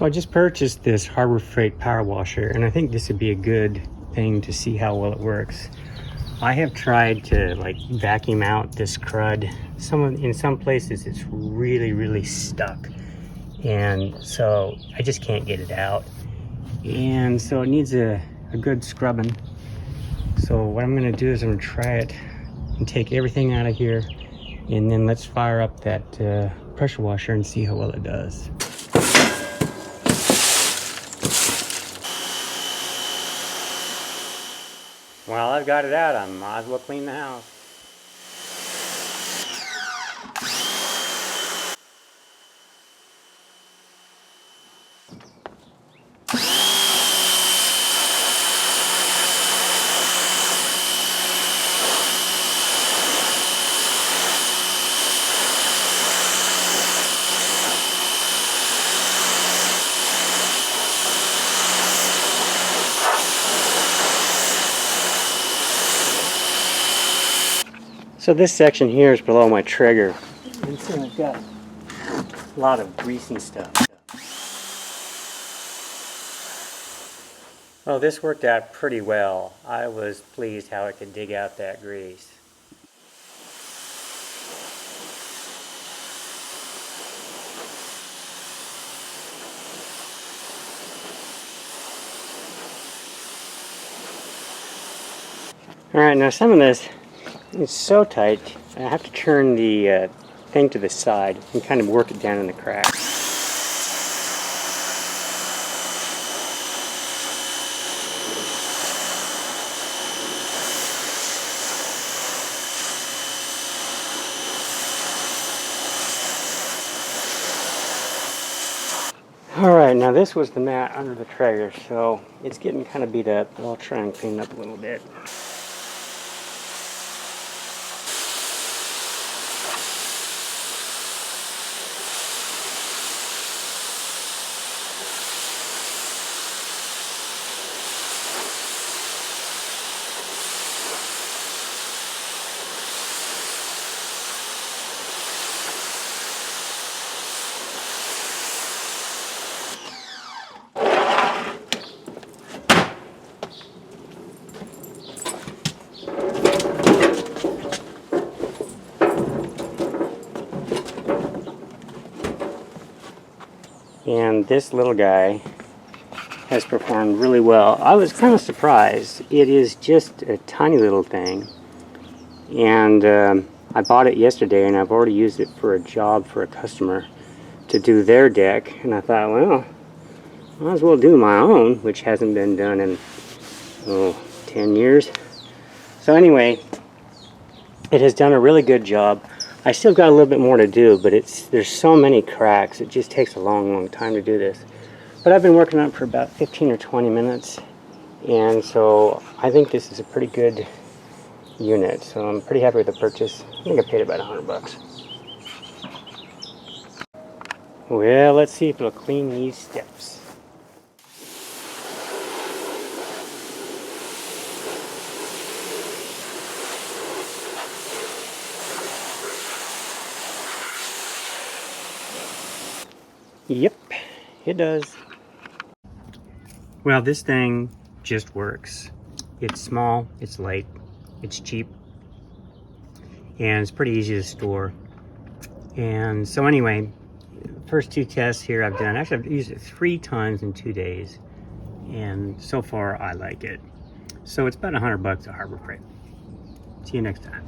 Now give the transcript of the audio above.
So I just purchased this Harbor Freight power washer, and I think this would be a good thing to see how well it works. I have tried to like vacuum out this crud. In some places it's really stuck, and so I just can't get it out. And so it needs a good scrubbing. So what I'm gonna do is I'm gonna try it and take everything out of here, and then let's fire up that pressure washer and see how well it does. Well, I've got it out. I might as well clean the house. So this section here is below my Traeger, and so I've got a lot of greasy stuff. Well, this worked out pretty well. I was pleased how it could dig out that grease. Alright, now some of this is so tight, I have to turn the thing to the side and kind of work it down in the crack. Alright, now this was the mat under the Traeger, so it's getting kind of beat up, but I'll try and clean it up a little bit. And this little guy has performed really well. I was kind of surprised. It is just a tiny little thing, and I bought it yesterday, and I've already used it for a job for a customer to do their deck, and I thought, well, I might as well do my own, which hasn't been done in 10 years. So anyway, it has done a really good job. I still got a little bit more to do, but there's so many cracks, it just takes a long time to do this. But I've been working on it for about 15 or 20 minutes, and so I think this is a pretty good unit. So I'm pretty happy with the purchase. I think I paid about $100. Well, let's see if it'll clean these steps. Yep, it does. Well, this thing just works. It's small, it's light, it's cheap, and it's pretty easy to store. And so anyway, first two tests here I've done. Actually, I've used it 3 times in 2 days, and so far I like it. So it's about $100 at Harbor Freight. See you next time.